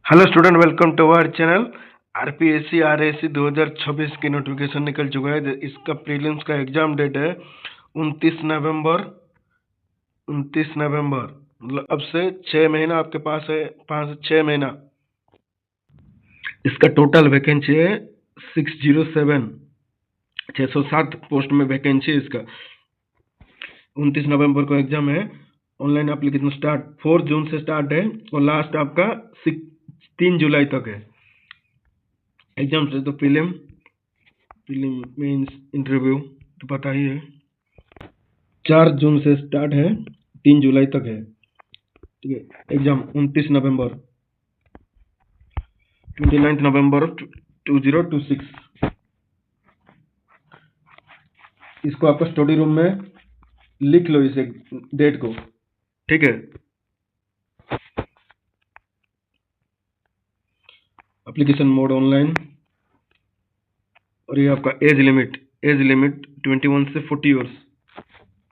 Hello student, welcome to our channel. RPSC RSC 2026 की notification निकल चुका है। इसका प्रीलिम्स का एग्जाम डेट है 29 नवंबर। 29 नवंबर मतलब अब से 6 महीना आपके पास है, 5 से 6 महीना। इसका टोटल वैकेंसी है 607, 607 पोस्ट में वैकेंसी है इसका। 29 नवंबर को एग्जाम है। ऑनलाइन एप्लीकेशन स्टार्ट 4 जून से स्टार्ट है और लास्ट आपका 3 जुलाई तक है एग्जाम से। तो प्रीलिम मीन्स इंटरव्यू तो पता ही है, 4 जून से स्टार्ट है, 3 जुलाई तक है। ठीक है, एग्जाम 29 नवंबर, 29 नवंबर 2026। इसको आपका स्टडी रूम में लिख लो, इसे डेट को। ठीक है, एप्लीकेशन मोड ऑनलाइन। और ये आपका एज लिमिट 21 से 40 ईयर्स।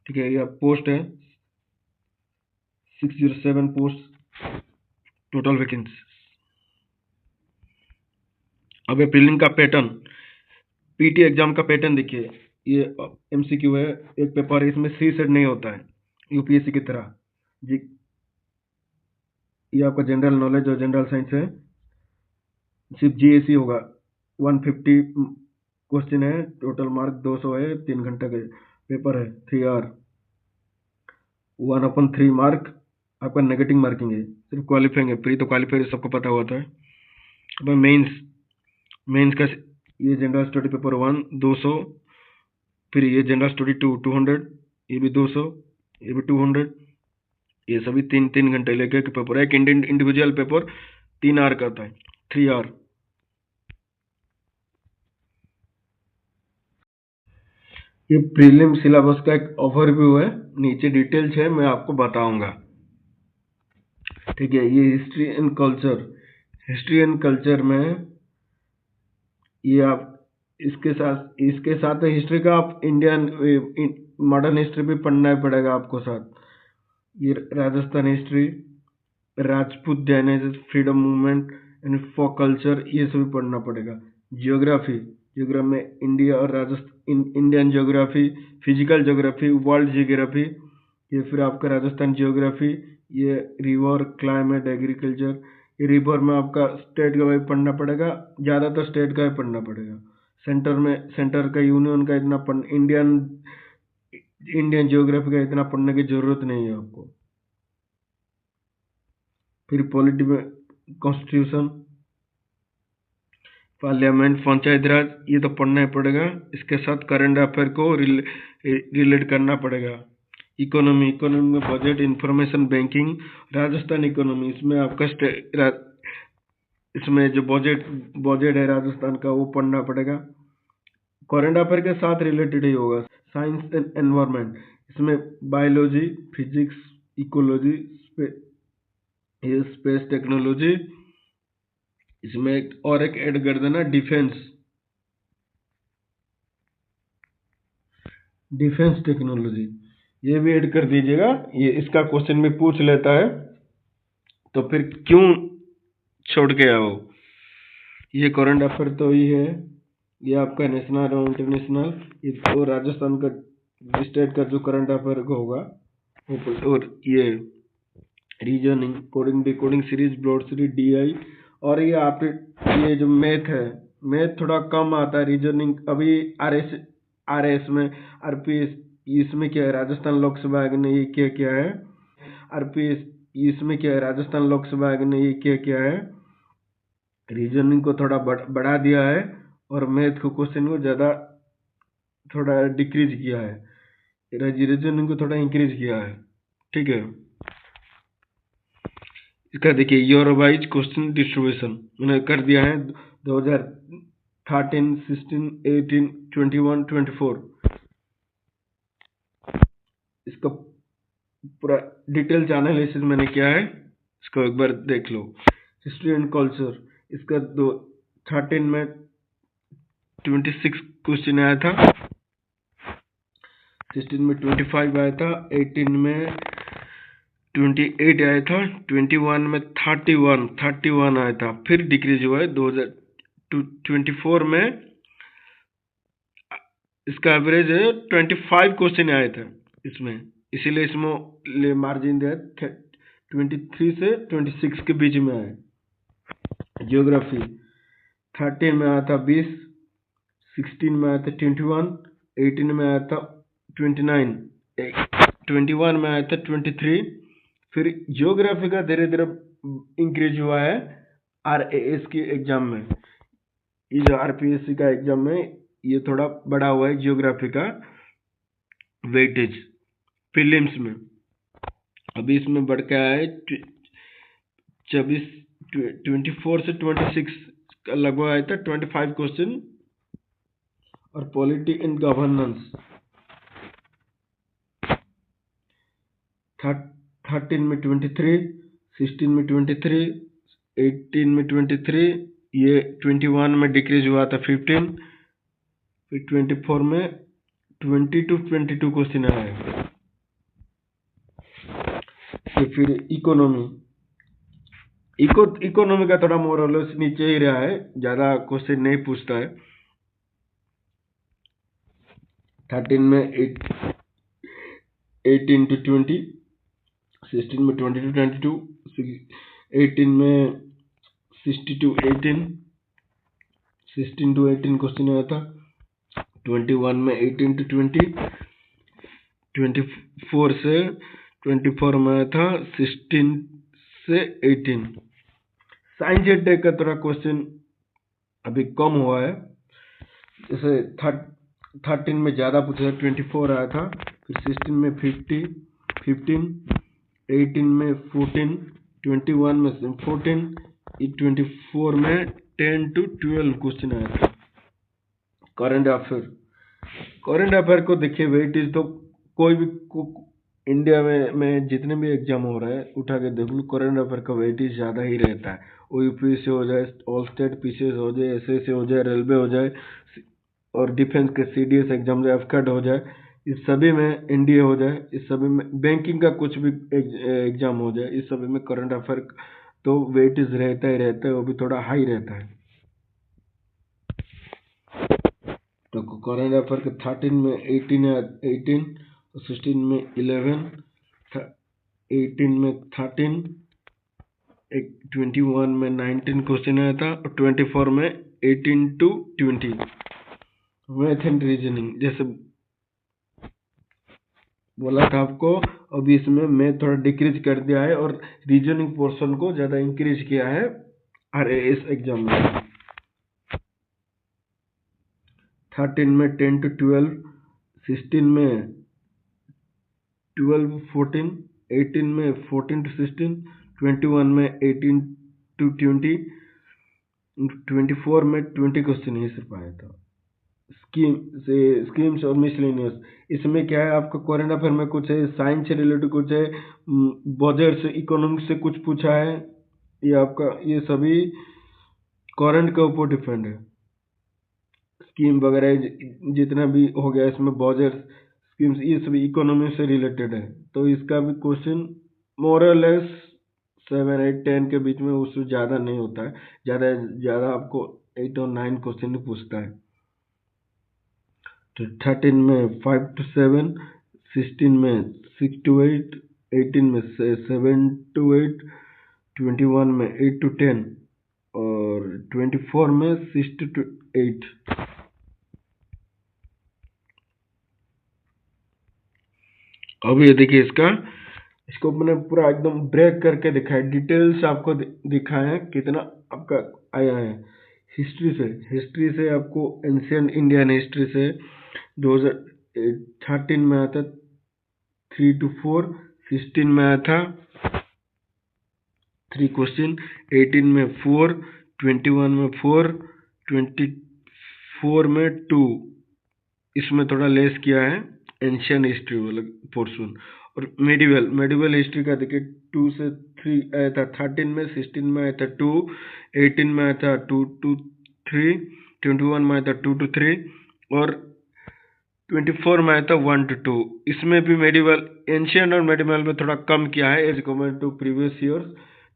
ठीक है, ये पोस्ट है 607 पोस्ट, टोटल वैकेंसी। अब ये प्रीलिम का पैटर्न, पीटी एग्जाम का पैटर्न देखिए। ये एमसीक्यू है, एक पेपर है, इसमें सी सेट नहीं होता है यूपीएससी की तरह जी। ये आपका जनरल नॉलेज और जनरल साइंस है, सिर्फ जीएसी होगा। 150 क्वेश्चन है, टोटल मार्क 200 है, 3 घंटे के पेपर है, 3 आवर। 1/3 मार्क आपका नेगेटिव मार्किंग है, सिर्फ क्वालिफाइंग है, प्री तो क्वालिफाई सबको पता होता है। अब मेंस का ये जनरल स्टडी पेपर 1 200, फिर ये जनरल स्टडी 2 200, ये भी 200, ये भी 200। ये सभी 3-3 घंटे लेके के पेपर है। एक इंडिविजुअल पेपर 3 आवर का होता है, 3 आवर। ये प्रीलिम सिलेबस का एक ओवरव्यू है, नीचे डिटेल्स है, मैं आपको बताऊंगा। ठीक है, ये हिस्ट्री एंड कल्चर में ये आप इसके साथ हिस्ट्री का आप इंडियन मॉडर्न हिस्ट्री भी पढ़ना ही पड़ेगा आपको साथ। ये Rajasthan history, Rajput dynasties, freedom movement and folk culture, ये सभी पढ़ना पड़ेगा। जियोग्राफी में इंडिया और Rajasthan, Indian geography, physical geography, world geography. ये फिर आपका राजस्थान जियोग्राफी, ये रिवर, क्लाइमेट, एग्रीकल्चर। ये रिवर में आपका स्टेट का भी पढ़ना पड़ेगा, ज़्यादातर स्टेट का ही पढ़ना पड़ेगा। सेंटर का यूनियन का इतना इंडियन जियोग्राफी का इतना पढ़ने की जरूरत नहीं है आपको। फिर पॉलिटी में कॉन्स्टिट्यूशन, पार्लियामेंट, पंचायत राज, ये तो पढ़ना ही पड़ेगा। इसके साथ करंट अफेयर को रिलेट करना पड़ेगा। इकोनॉमी में budget, information, banking, Rajasthan economy, इसमें आपका इसमें जो बजट है राजस्थान का, वो पढ़ना पड़ेगा। करंट अफेयर के साथ रिलेटेड ही होगा। साइंस एंड एनवायरनमेंट, इसमें biology, physics, ecology, space technology. इसमें और एक ऐड कर देना, डिफेंस टेक्नोलॉजी, ये भी ऐड कर दीजिएगा। ये इसका क्वेश्चन भी पूछ लेता है, तो फिर क्यों छोड़ के आओ। ये करंट अफेयर तो ही है, ये आपका नेशनल और इंटरनेशनल, ये तो राजस्थान का स्टेट का जो करंट अफेयर का होगा। और ये reasoning, coding, decoding series, broad series, DI. और ये आप ये जो मैथ है, मैथ थोड़ा कम आता है। रीजनिंग अभी आरएस में, आरपीएस, इसमें क्या है, राजस्थान लोक सेवा आयोग ने ये क्या क्या है। आरपीएस, इसमें क्या है, राजस्थान लोक सेवा आयोग ने ये क्या क्या है, रीजनिंग को थोड़ा बढ़ा दिया है और मैथ को क्वेश्चन को ज़्यादा थोड़ा डिक्रीज किया है, रीजनिंग को थोड़ा इंक्रीज किया है। ठीक है, इसका देखिए ईयर वाइज क्वेश्चन डिस्ट्रीब्यूशन मैंने कर दिया है। 2013, 16, 18, 21, 24, इसका पूरा डिटेल्स एनालिसिस मैंने किया है, इसको एक बार देख लो। हिस्ट्री एंड कल्चर, इसका 13 में 26 क्वेश्चन आया था, 16 में 25 आया था, 18 में 28 आया था, 21 में 31 आया था, फिर डिक्रीज हुआ है 2024 में इसका एवरेज 25 क्वेश्चन आया था इसमें, इसीलिए इसमें मार्जिन दिया 23 से 26 के बीच में आया। जियोग्राफी 13 में आया था 20, 16 में आया था 21, 18 में आया था 29, 21 में आया था 23। फिर जियोग्राफी का धीरे धीरे इंक्रीज हुआ है RAS की एग्जाम में, ये जो RPSC का एग्जाम में ये थोड़ा बड़ा हुआ है जियोग्राफी का वेटेज प्रीलिम्स में। अभी इसमें बढ़ के आया है 24 से 26 का लगभग आया था 25 क्वेश्चन। और पॉलिटी एंड गवर्नेंस 13 में 23, 16 में 23, 18 में 23, ये 21 में डिक्रीज हुआ था 15, फिर 24 में 22 क्वेश्चन आया है। फिर इकोनॉमी का थोड़ा मोरलेस नीचे ही रहा है, ज्यादा क्वेश्चन नहीं पूछता है। 13 में 18 to 20, 16 में 20 to 22, 18 में 60 to 18, 16 to 18 क्वेश्चन आया था। 21 में 18 to 20, 24 से 24 में आया था 16 से 18। साइंस एंड टेक का थोड़ा क्वेश्चन अभी कम हुआ है, जैसे 13 में ज़्यादा पूछा, 24 आया था, फिर 16 में 15, 18 में 14, 21 में 14, 24 में 10 to 12 क्वेश्चन आया था। करंट अफेयर को देखिए, वेटेज तो कोई भी इंडिया में जितने भी एग्जाम हो रहे हैं उठा के देख लो, करंट अफेयर का वेटेज ज़्यादा ही रहता है। वो यूपीएससी हो जाए, ऑल स्टेट पीसीएस हो जाए, एसएससी हो जाए, रेलवे हो जाए, और डिफेंस के सीडीएस एग्जाम जो एफकेट हो जाए, इस सभी में एनडीए हो जाए, इस सभी में बैंकिंग का कुछ भी एग्जाम हो जाए, इस सभी में करंट अफेयर तो वेटेज रहता ही रहता है, वो भी थोड़ा हाई रहता है। तो करंट अफेयर के 13 में 18, 16 में 11, 18 में 13, 21 में 19 क्वेश्चन आया था, और 24 में 18 to 20। मैथ एंड रीजनिंग जैसे बोला था आपको, अभी इसमें मैथ थोड़ा डिक्रीज कर दिया है और रीजनिंग पोर्शन को ज़्यादा इंक्रीज किया है RAS एग्जाम में। 13 में 10 to 12, 16 में 12 to 14, 18 में 14 to 16, 21 में 18 to 20, 24 में 20 क्वेश्चन ही सिर्फ आया था। स्कीम्स और मिसलेनियस, इसमें क्या है, आपका करंट अफेयर में कुछ है, साइंस से रिलेटेड कुछ है, बजट से, इकोनॉमिक्स से कुछ पूछा है, ये आपका ये सभी करंट के ऊपर डिपेंड है। स्कीम वगैरह जितना भी हो गया इसमें, बजट स्कीम्स, ये सभी इकोनॉमी से रिलेटेड है, तो इसका भी क्वेश्चन मोर और लेस 7, 8, 10 के बीच में, उससे ज़्यादा नहीं होता है। ज़्यादा आपको 8 और 9 क्वेश्चन ही पूछता है। तो 13 में 5 to 7, 16 में 6 to 8, 18 में 7 to 8, 21 में 8 to 10, और 24 में 6 to 8। अब ये देखिए, इसको मैंने पूरा एकदम ब्रेक करके दिखाया, डिटेल्स आपको दिखाए हैं कितना आपका आया है। हिस्ट्री से आपको एंशियंट इंडियन हिस्ट्री से 2013 में आया था 3 to 4, 16 में आया था 3 क्वेश्चन, 18 में 4, 21 में 4, 24 में 2, इसमें थोड़ा लेस किया है एंशियंट हिस्ट्री वाला पोर्शन। और मेडिवल हिस्ट्री का देखिए 2 से 3 आया था 13 में, 16 में आया था 2, 18 में आया था 2 to 3, 21 में आया था 2 to 3, और 24 में आया था 1 to 2। इसमें भी मेडिवल एंशियंट और मेडिवल में थोड़ा कम किया है as compare to previous years.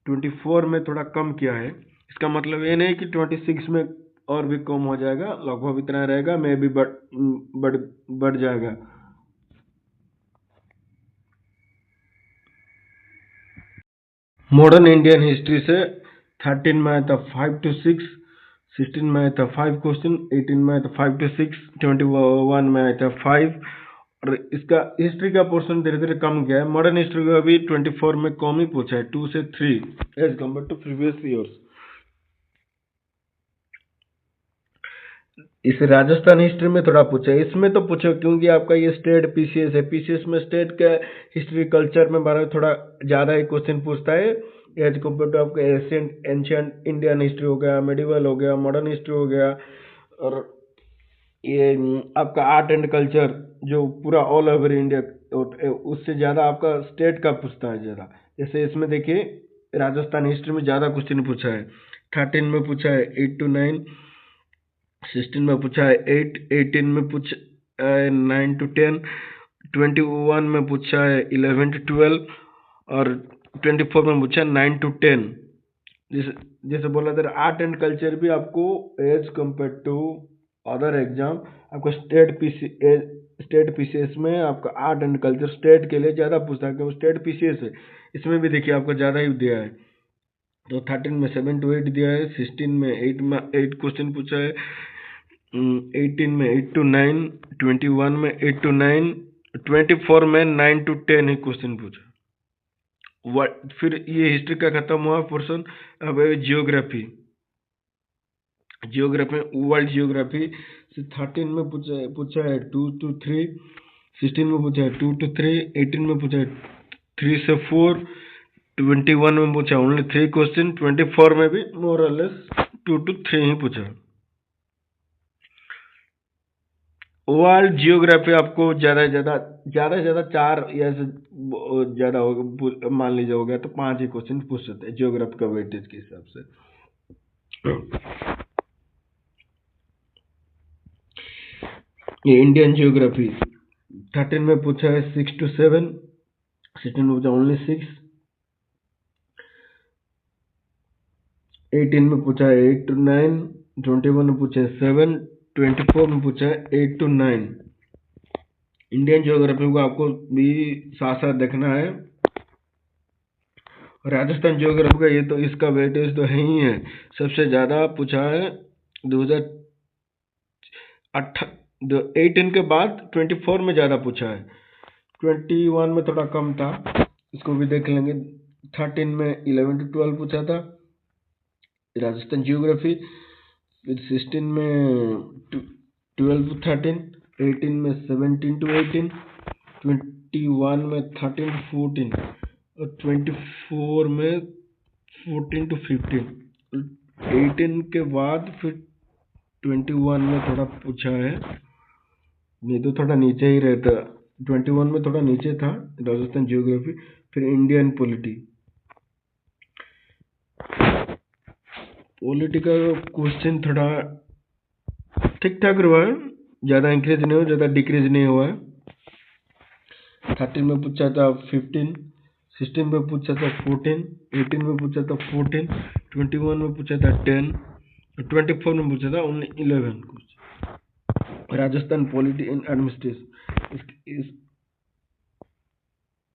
24 में थोड़ा कम किया है, इसका मतलब ये नहीं कि 26 में और भी कम हो जाएगा, लगभग इतना रहेगा, मे भी बढ़ जाएगा। मॉडर्न इंडियन हिस्ट्री से 13 में आया था 5 to 6, 16 में आया था 5 क्वेश्चन, 18 में आया था 5 to 6, 21 में आया था 5। और इसका हिस्ट्री का पोर्शन धीरे धीरे कम गया है। मॉडर्न हिस्ट्री का भी 24 में कम ही पूछा है, 2 से 3 as compare to previous years. इस राजस्थान हिस्ट्री में थोड़ा पूछा है, इसमें तो पूछो क्योंकि आपका ये स्टेट पीसीएस है, पीसीएस में स्टेट का हिस्ट्री कल्चर में बारे में थोड़ा ज़्यादा ही क्वेश्चन पूछता है एज कम्पेयर टू आपका एंशियंट इंडियन हिस्ट्री हो गया, मेडिवल हो गया, मॉडर्न हिस्ट्री हो गया, और ये आपका आर्ट एंड कल्चर जो पूरा ऑल ओवर इंडिया, उससे ज़्यादा आपका स्टेट का पूछता है ज़्यादा। जैसे इसमें देखिए राजस्थान हिस्ट्री में ज़्यादा क्वेश्चन पूछा है, 13 में पूछा है 8 to 9, 16 में पूछा है 8, 18 में पूछा है 9 to 10, 21 में पूछा है 11 to 12, और 24 में पूछा है 9 to 10। जैसे जैसे बोला था, आर्ट एंड कल्चर भी आपको as compare to other exam आपको स्टेट पीसीएस में आपका आर्ट एंड कल्चर स्टेट के लिए ज़्यादा पूछता है क्योंकि स्टेट पीसीएस है। इसमें भी देखिए आपको ज़्यादा ही दिया है, तो 13 में 7 to 8 दिया है, 16 में 8 क्वेश्चन पूछा है, 18 में 8 to 9, 21 में 8 to 9, 24 में 9 to 10 ही क्वेश्चन पूछा। फिर ये हिस्ट्री का खत्म हुआ पोर्शन। अब जियोग्राफी वर्ल्ड जियोग्राफी से 13 में पूछा है 2 to 3, 16 में पूछा है 2 to 3, 18 में पूछा है 3 से 4, 21 में पूछा ओनली 3 क्वेश्चन, 24 में भी मोर और लेस 2 to 3 ही पूछा। वर्ल्ड जियोग्राफी आपको ज़्यादा से ज़्यादा 4 या से ज़्यादा होगा, मान लीजिए हो गया तो 5 ही क्वेश्चन पूछ सकते हैं जियोग्राफी का वेटेज के हिसाब से। ये इंडियन जियोग्राफी 13 में पूछा है 6 to 7, 16 में पूछा ओनली 6, 18 में पूछा है 8 to 9, 21 में पूछा है 7, 24 में पूछा है 8 to 9। इंडियन जियोग्राफी को आपको भी साथ साथ देखना है। राजस्थान जियोग्राफी का ये तो इसका वेटेज तो है ही है, सबसे ज़्यादा पूछा है 2018 के बाद 24 में ज़्यादा पूछा है, 21 में थोड़ा कम था, इसको भी देख लेंगे। 13 में 11 to 12 पूछा था राजस्थान जियोग्राफी, फिर 16 में 12 to 13, 18 में 17 to 18, 21 में 13 to 14, और 24 में 14 to 15। 18 के बाद फिर 21 में थोड़ा पूछा है, नहीं तो थोड़ा नीचे ही रहता, 21 में थोड़ा नीचे था राजस्थान जियोग्राफी। फिर इंडियन पॉलिटी का क्वेश्चन थोड़ा ठीक ठाक रहा है, ज़्यादा इंक्रीज नहीं हुआ, ज़्यादा डिक्रीज नहीं हुआ है। 13 में पूछा था 15, 16 में पूछा था 14, 18 में पूछा था 14, 21 में पूछा था 10, 24 में पूछा था only 11 question. Rajasthan polity and administration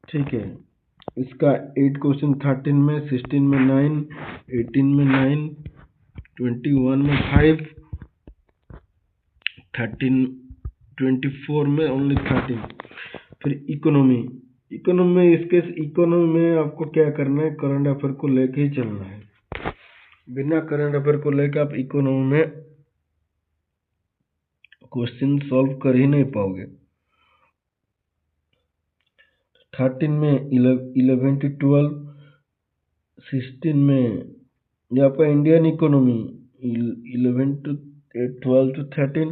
ठीक है, इसका 8 क्वेश्चन 13 में, 16 में 9, 18 में 9, 21 में 5, 13, 24 में ओनली 13। फिर इकोनॉमी में आपको क्या करना है, करंट अफेयर को लेके ही चलना है, बिना करंट अफेयर को लेकर आप इकोनॉमी में क्वेश्चन सॉल्व कर ही नहीं पाओगे। 13 में 11 to 12, 16 में ये आपका इंडियन इकोनॉमी 11 to 12 to 13,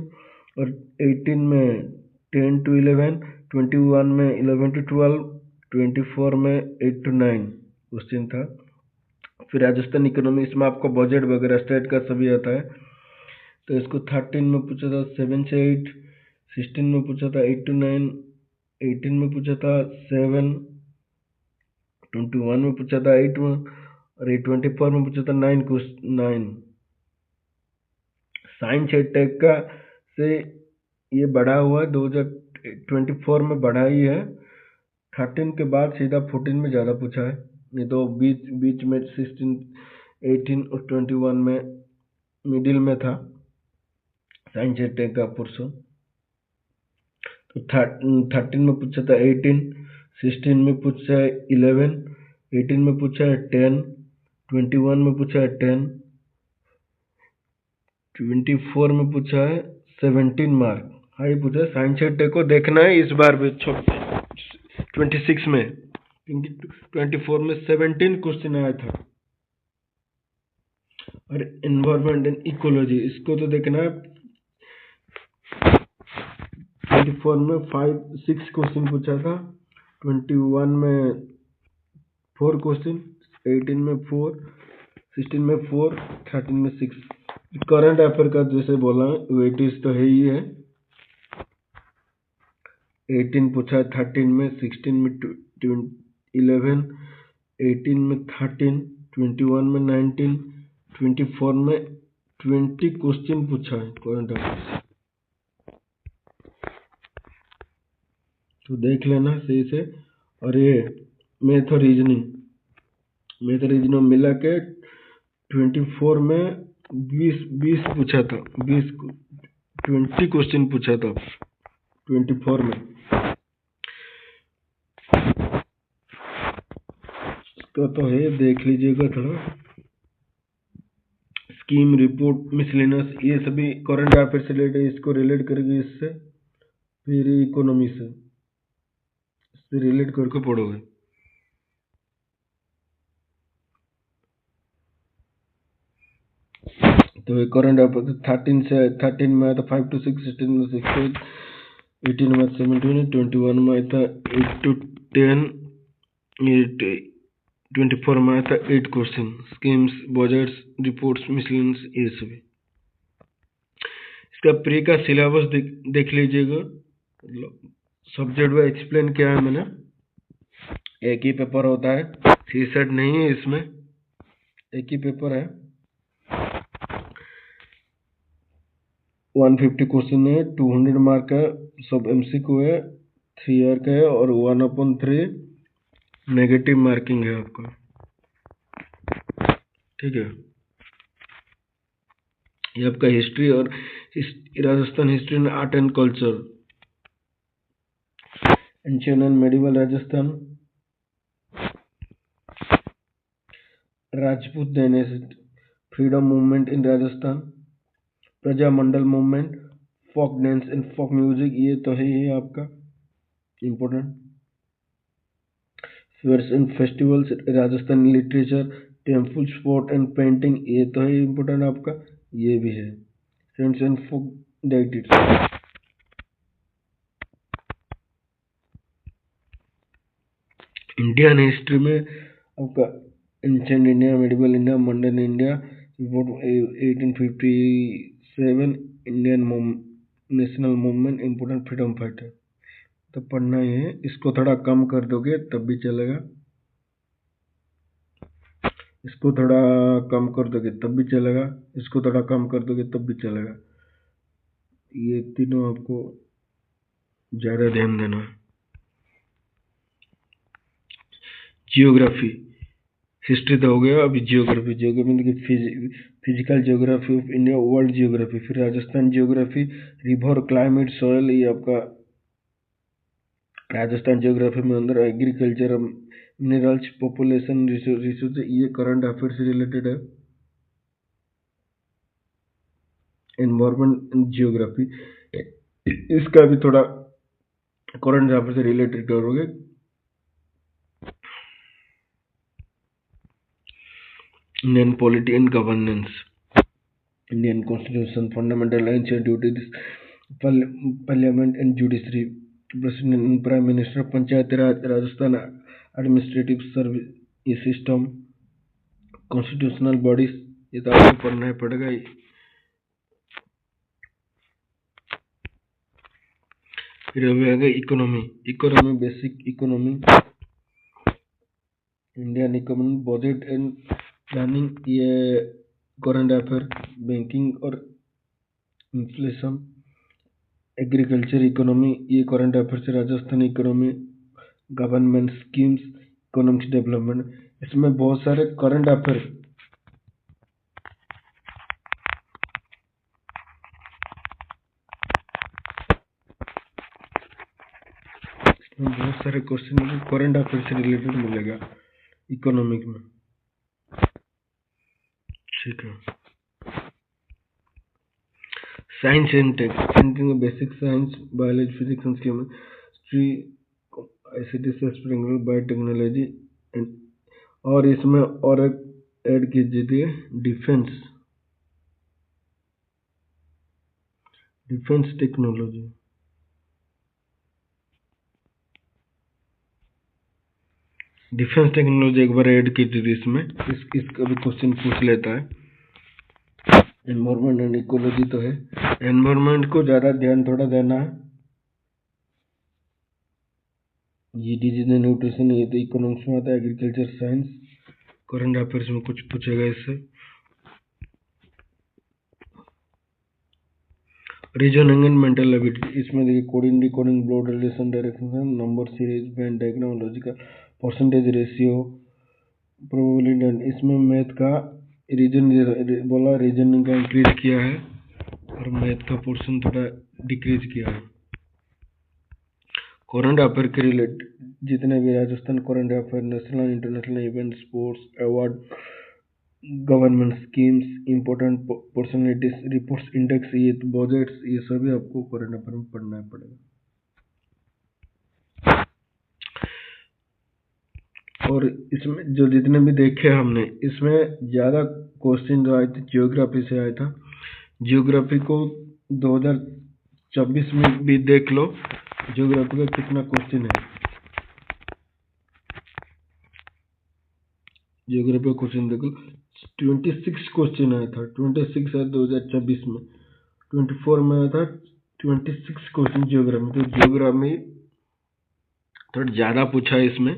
और 18 में 10 to 11, 21 में 11 to 12, 24 में 8 to 9 क्वेश्चन था। फिर राजस्थान इकोनॉमी, इसमें आपको बजट वगैरह स्टेट का सभी आता है, तो इसको 13 में पूछा था 7 से 8, 16 में पूछा था 8 to 9, 18 में पूछा था 7, 21 में पूछा था 8 में, और 24 में पूछा था 9। साइंस टेक का से ये बढ़ा हुआ है, 2024 में बढ़ा ही है। 13 के बाद सीधा 14 में ज़्यादा पूछा है, नहीं तो बीच में 16, 18 और 21 में मिडिल में था साइंस टेक का पोर्शन। तो 13 में पूछा था 18, 16 में पूछा है 11, 18 में पूछा है 10, 21 में पूछा है 10, 24 में पूछा है 17 मार्क। हाई पूछा है। साइंस टेक को देखना है इस बार भी 26 में, क्योंकि 24 में 17 क्वेश्चन आया था। और एनवायरमेंट एंड इकोलॉजी इसको तो देखना है। 24 में 6 क्वेश्चन पूछा था, 21 में 4 क्वेश्चन, 18 में 4, 16 में 4, 13 में 6। करंट अफेयर का जैसे बोला वेटेज तो है ही है। 18 पूछा है 13 में, 16 में 11, 18 में 13, 21 में 19, 24 में 20 क्वेश्चन पूछा है करंट अफेयर से। तो देख लेना सही से। और ये मैथ और रीजनिंग मिला के 24 में 20 पूछा था, 20 क्वेश्चन पूछा था 24 में। इसका तो है, देख लीजिएगा थोड़ा। स्कीम, रिपोर्ट, मिसलेनियस, ये सभी करंट अफेयर से रिलेटेड, इसको रिलेट करेंगे इससे, फिर इकोनॉमी से इससे रिलेट करके पढ़ोगे। तो करंट अफेयर 13 में आया था 5 to 6, 16 में 6 to 8, 18 में 17, 21 में आया था 8 to 10, 24 में आया था 8 question. Schemes, budgets, reports, miscellaneous, ये सभी। इसका प्री का सिलेबस देख लीजिएगा। सब्जेक्ट वाइज एक्सप्लेन किया है मैंने। एक ही पेपर होता है, सीसेट नहीं है इसमें, एक ही पेपर है। 150 क्वेश्चन है, 200 मार्क है, सब एमसीक्यू है, 3 ईयर का है, और 1/3 नेगेटिव मार्किंग है आपका। ठीक है, ये आपका हिस्ट्री और Rajasthan history and art and culture, ancient and medieval Rajasthan, Rajput dynasty, freedom movement in Rajasthan, Prajamandal movement, folk dance and folk music, ये तो है ही आपका important. Fairs and festivals, Rajasthan literature, temple, sport and painting, ये तो है इम्पोर्टेंट आपका, ये भी है। Saints and folk deities. Indian history में आपका ancient India, medieval India, modern India, 1857, Indian national movement, important freedom fighter, तो पढ़ना ही है। इसको थोड़ा कम कर दोगे तब भी चलेगा, इसको थोड़ा कम कर दोगे तब भी चलेगा, इसको थोड़ा कम कर दोगे तब भी चलेगा। ये तीनों आपको ज़्यादा ध्यान देना है। जियोग्राफी, हिस्ट्री तो हो गया, अभी जियोग्राफी मतलब physical geography of India, world geography, फिर Rajasthan geography, river, climate, soil, ये आपका राजस्थान जियोग्राफी में अंदर एग्रीकल्चर, मिनरल्स, पॉपुलेशन, रिसोर्स, ये करंट अफेयर से रिलेटेड है। एनवायरमेंट एंड जियोग्राफी, इसका भी थोड़ा करंट अफेयर से रिलेटेड करोगे। Indian polity and governance, Indian constitution, fundamental rights and duties, parliament and judiciary, president and prime minister, panchayati raj, Rajasthan administrative service, ये system, constitutional bodies, ये तो आपको पढ़ना ही पड़ेगा ही। फिर अभी आ गया economy. Economy basic economy, Indian economy, budget and planning, ये करंट अफेयर, बैंकिंग और इन्फ्लेशन। एग्रीकल्चर इकोनॉमी, ये करंट अफेयर से Rajasthan economy, government schemes, economic development, इसमें बहुत सारे करंट अफेयर, इसमें बहुत सारे क्वेश्चन करंट अफेयर से रिलेटेड मिलेगा इकोनॉमिक में। ठीक है। Science and tech, basic science, biology, physics and chemistry, ICT से स्प्रिंग बायोटेक्नोलॉजी एंड, और इसमें और एक ऐड कीजिए defence, defence technology. Defence technology एक बार ऐड कीजिए इसमें, इसका भी क्वेश्चन पूछ लेता है। एनवायरमेंट एंड इकोलॉजी तो है, एनवायरमेंट को ज़्यादा ध्यान थोड़ा देना है। ये डिजीज एंड न्यूट्रिशन, ये तो इकोनॉमिक्स में आता है। एग्रीकल्चर साइंस, करंट अफेयर्स में कुछ पूछेगा इससे। रीजनिंग एंड मेंटल एबिलिटी, इसमें देखिए coding, decoding, blood relation, direction, number series, Venn diagram, logical, percentage ratio, probability. इसमें मैथ का रीजन बोला, रीजनिंग का इंक्रीज किया है और मैथ का पोर्शन थोड़ा डिक्रीज किया है। करंट अफेयर के रिलेटेड जितने भी Rajasthan current affair, national international event, sports award, government schemes, important personalities, reports, index, ये बजट्स, ये सभी आपको करंट अफेयर में पढ़ना पड़ेगा। और इसमें जो जितने भी देखे हमने, इसमें ज़्यादा क्वेश्चन जो आए थे जियोग्राफी से आया था। जियोग्राफी को 2024 में भी देख लो, जियोग्राफी का कितना क्वेश्चन है। जियोग्राफी का क्वेश्चन देखो, 26 क्वेश्चन आया था, 26 है 2024 में, 24 में आया था 26 क्वेश्चन जियोग्राफी। तो जियोग्राफी थोड़ा ज़्यादा पूछा है इसमें,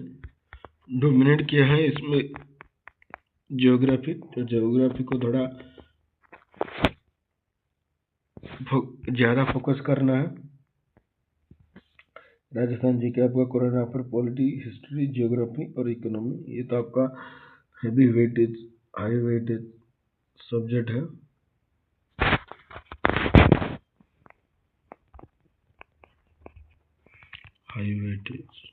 डोमिनेट किया है इसमें जियोग्राफी। तो जियोग्राफी को थोड़ा ज़्यादा फोकस करना है। राजस्थान जी के आपका current affair, polity, history, geography और इकोनॉमी, ये तो आपका heavy weightage, high weightage subject है। High weightage